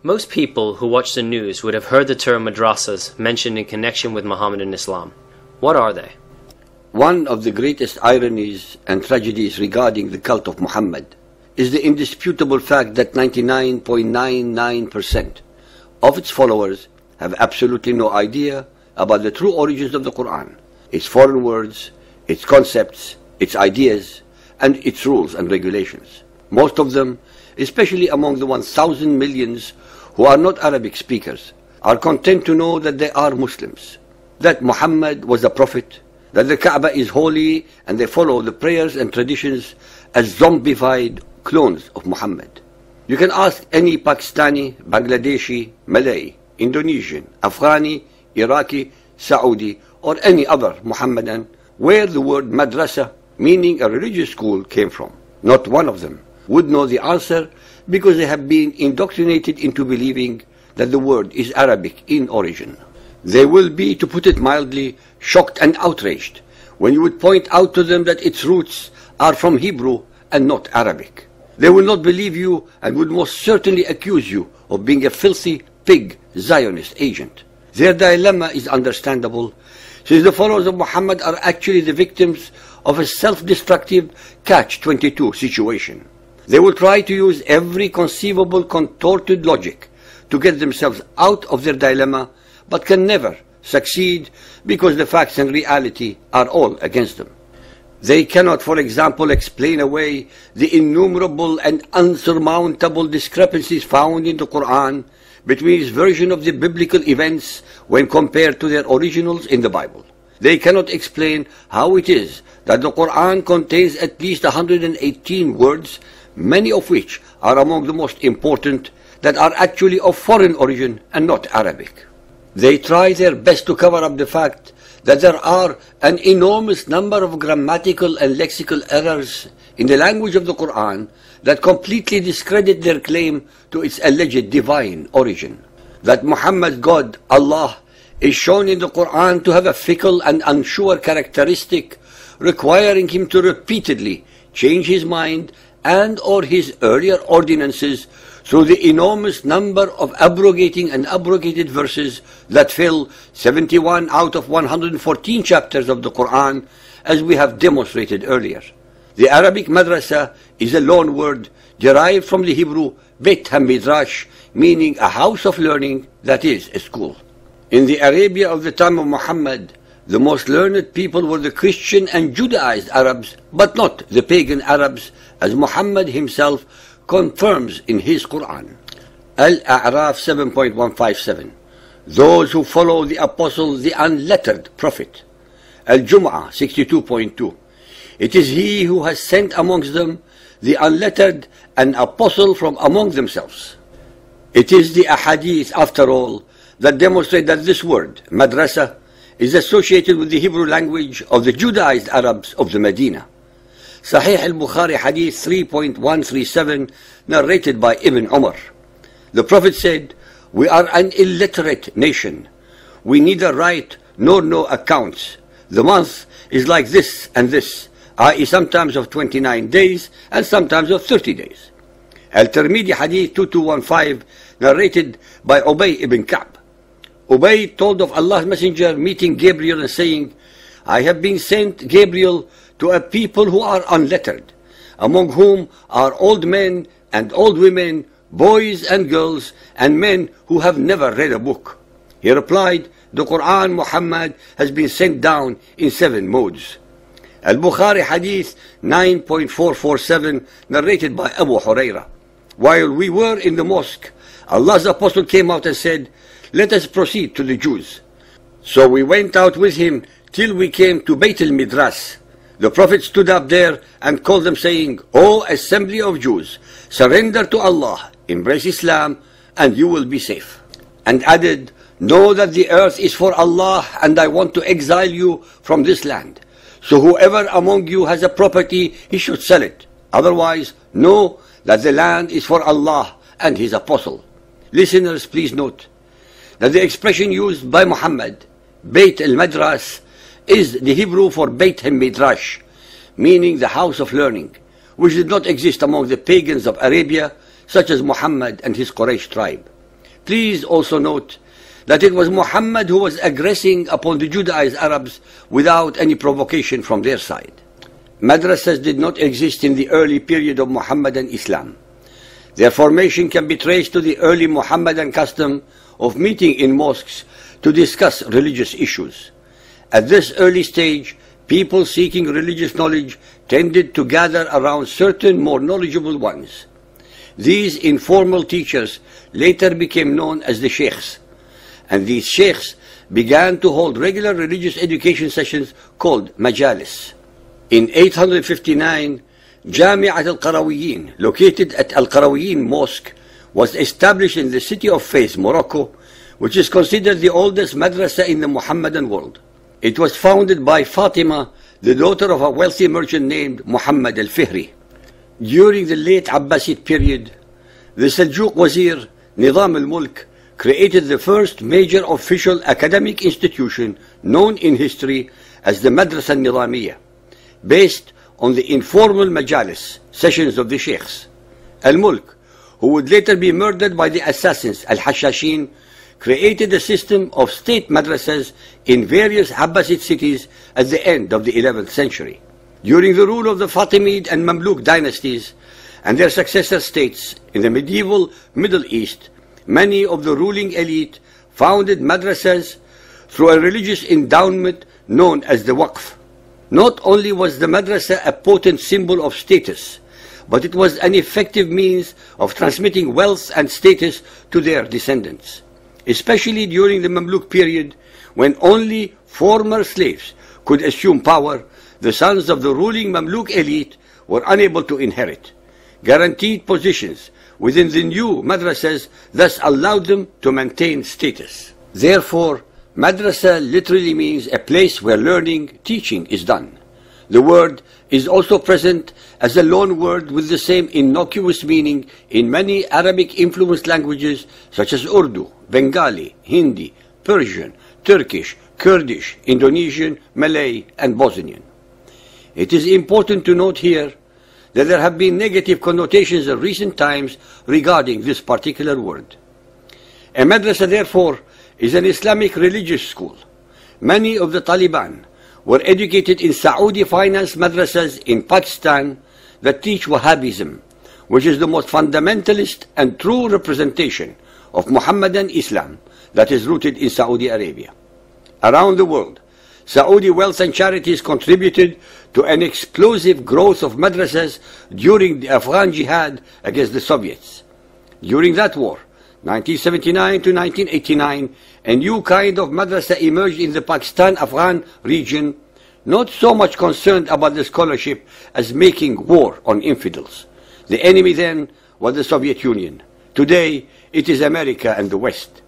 Most people who watch the news would have heard the term Madrassas mentioned in connection with Mohammedan Islam. What are they? One of the greatest ironies and tragedies regarding the cult of Muhammad is the indisputable fact that 99.99% of its followers have absolutely no idea about the true origins of the Quran, its foreign words, its concepts, its ideas, and its rules and regulations. Most of them, especially among the 1,000 millions who are not Arabic speakers, are content to know that they are Muslims, that Muhammad was a prophet, that the Kaaba is holy, and they follow the prayers and traditions as zombified clones of Muhammad. You can ask any Pakistani, Bangladeshi, Malay, Indonesian, Afghani, Iraqi, Saudi, or any other Muhammadan where the word madrasa, meaning a religious school, came from. Not one of them would know the answer because they have been indoctrinated into believing that the word is Arabic in origin. They will be, to put it mildly, shocked and outraged when you would point out to them that its roots are from Hebrew and not Arabic. They will not believe you and would most certainly accuse you of being a filthy pig Zionist agent. Their dilemma is understandable, since the followers of Muhammad are actually the victims of a self-destructive catch-22 situation. They will try to use every conceivable contorted logic to get themselves out of their dilemma, but can never succeed because the facts and reality are all against them. They cannot, for example, explain away the innumerable and unsurmountable discrepancies found in the Quran between its version of the biblical events when compared to their originals in the Bible. They cannot explain how it is that the Quran contains at least 118 words, many of which are among the most important, that are actually of foreign origin and not Arabic. They try their best to cover up the fact that there are an enormous number of grammatical and lexical errors in the language of the Quran that completely discredit their claim to its alleged divine origin. That Muhammad's God, Allah, is shown in the Quran to have a fickle and unsure characteristic, requiring him to repeatedly change his mind and or his earlier ordinances through the enormous number of abrogating and abrogated verses that fill 71 out of 114 chapters of the Quran, as we have demonstrated earlier. The Arabic madrasa is a loan word derived from the Hebrew Beit HaMidrash, meaning a house of learning, that is, a school. In the Arabia of the time of Muhammad, the most learned people were the Christian and Judaized Arabs, but not the pagan Arabs, as Muhammad himself confirms in his Quran. Al-A'raf 7.157. Those who follow the apostle, the unlettered prophet. Al-Jum'ah 62.2. It is he who has sent amongst them the unlettered, an apostle from among themselves. It is the ahadith, after all, that demonstrate that this word, madrasa, is associated with the Hebrew language of the Judaized Arabs of the Medina. Sahih al-Bukhari Hadith 3.137, narrated by Ibn Umar. The Prophet said, "We are an illiterate nation. We neither write nor know accounts. The month is like this and this, i.e. sometimes of 29 days and sometimes of 30 days. Al-Tirmidhi Hadith 2215, narrated by Ubay ibn Ka'b. Ubay told of Allah's Messenger meeting Gabriel and saying, "I have been sent, Gabriel, to a people who are unlettered, among whom are old men and old women, boys and girls, and men who have never read a book." He replied, "The Quran, Muhammad, has been sent down in 7 modes." Al-Bukhari Hadith 9.447, narrated by Abu Huraira. While we were in the mosque, Allah's Apostle came out and said, "Let us proceed to the Jews." So we went out with him till we came to Beit al-Midras. The Prophet stood up there and called them, saying, "O assembly of Jews, surrender to Allah, embrace Islam, and you will be safe." And added, "Know that the earth is for Allah, and I want to exile you from this land. So whoever among you has a property, he should sell it. Otherwise, know that the land is for Allah and His Apostle." Listeners, please note that the expression used by Muhammad, Beit al-Madras, is the Hebrew for Beit HaMidrash, meaning the house of learning, which did not exist among the pagans of Arabia, such as Muhammad and his Quraysh tribe. Please also note that it was Muhammad who was aggressing upon the Judaized Arabs without any provocation from their side. Madrasas did not exist in the early period of Muhammadan Islam. Their formation can be traced to the early Muhammadan custom of meeting in mosques to discuss religious issues. At this early stage, people seeking religious knowledge tended to gather around certain more knowledgeable ones. These informal teachers later became known as the sheikhs, and these sheikhs began to hold regular religious education sessions called majalis. In 859, Jami'at al-Qarawiyyin, located at Al-Qarawiyyin Mosque, was established in the city of Fez, Morocco, which is considered the oldest madrasa in the Muhammadan world. It was founded by Fatima, the daughter of a wealthy merchant named Muhammad al-Fihri. During the late Abbasid period, the Seljuk Wazir Nizam al-Mulk created the first major official academic institution known in history as the Madrasa al-Nizamiyya, based on the informal majalis, sessions of the sheikhs. Al-Mulk, who would later be murdered by the assassins Al-Hashashin, created a system of state madrasas in various Abbasid cities at the end of the 11th century. During the rule of the Fatimid and Mamluk dynasties and their successor states in the medieval Middle East, many of the ruling elite founded madrasas through a religious endowment known as the Waqf. Not only was the madrasa a potent symbol of status, but it was an effective means of transmitting wealth and status to their descendants, especially during the Mamluk period when only former slaves could assume power. The sons of the ruling Mamluk elite were unable to inherit. Guaranteed positions within the new madrasas thus allowed them to maintain status. Therefore, madrasa literally means a place where learning, teaching is done. The word is also present as a loan word with the same innocuous meaning in many Arabic-influenced languages such as Urdu, Bengali, Hindi, Persian, Turkish, Kurdish, Indonesian, Malay, and Bosnian. It is important to note here that there have been negative connotations in recent times regarding this particular word. A madrasa, therefore, is an Islamic religious school. Many of the Taliban were educated in Saudi-financed madrasas in Pakistan that teach Wahhabism, which is the most fundamentalist and true representation of Muhammadan Islam that is rooted in Saudi Arabia. Around the world, Saudi wealth and charities contributed to an explosive growth of madrasas during the Afghan Jihad against the Soviets. During that war, 1979 to 1989, a new kind of madrasa emerged in the Pakistan-Afghan region, not so much concerned about the scholarship as making war on infidels. The enemy then was the Soviet Union. Today, it is America and the West.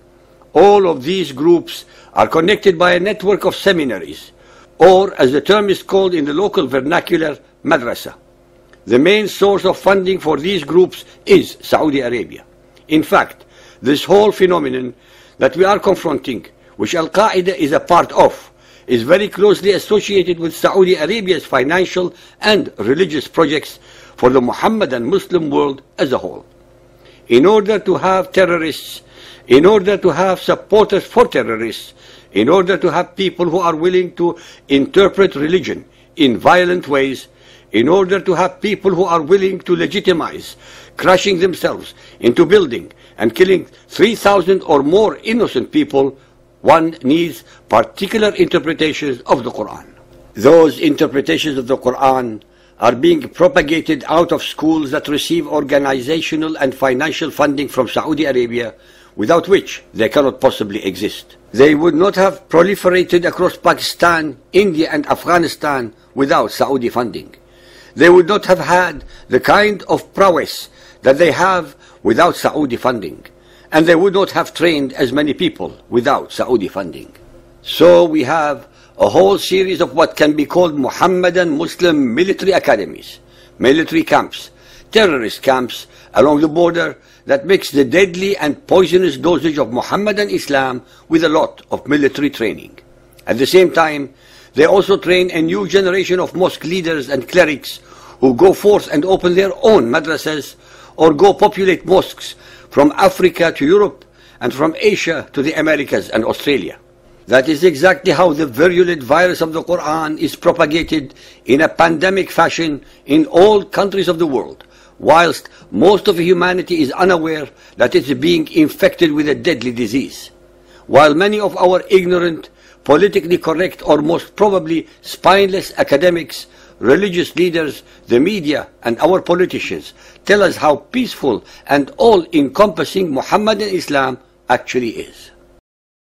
All of these groups are connected by a network of seminaries, or as the term is called in the local vernacular, madrasa. The main source of funding for these groups is Saudi Arabia. In fact, this whole phenomenon that we are confronting, which Al-Qaeda is a part of, is very closely associated with Saudi Arabia's financial and religious projects for the Muhammadan Muslim world as a whole. In order to have terrorists, in order to have supporters for terrorists, in order to have people who are willing to interpret religion in violent ways, in order to have people who are willing to legitimize crushing themselves into building and killing 3,000 or more innocent people, one needs particular interpretations of the Quran. Those interpretations of the Quran are being propagated out of schools that receive organizational and financial funding from Saudi Arabia, without which they cannot possibly exist. They would not have proliferated across Pakistan, India, and Afghanistan without Saudi funding. They would not have had the kind of prowess that they have without Saudi funding, and they would not have trained as many people without Saudi funding. So we have a whole series of what can be called Muhammadan Muslim military academies, military camps, terrorist camps along the border that mix the deadly and poisonous dosage of Muhammadan Islam with a lot of military training. At the same time, they also train a new generation of mosque leaders and clerics who go forth and open their own madrasas or go populate mosques from Africa to Europe and from Asia to the Americas and Australia. That is exactly how the virulent virus of the Quran is propagated in a pandemic fashion in all countries of the world, whilst most of humanity is unaware that it is being infected with a deadly disease. While many of our ignorant, politically correct, or most probably spineless academics, religious leaders, the media, and our politicians tell us how peaceful and all-encompassing Muhammadan Islam actually is.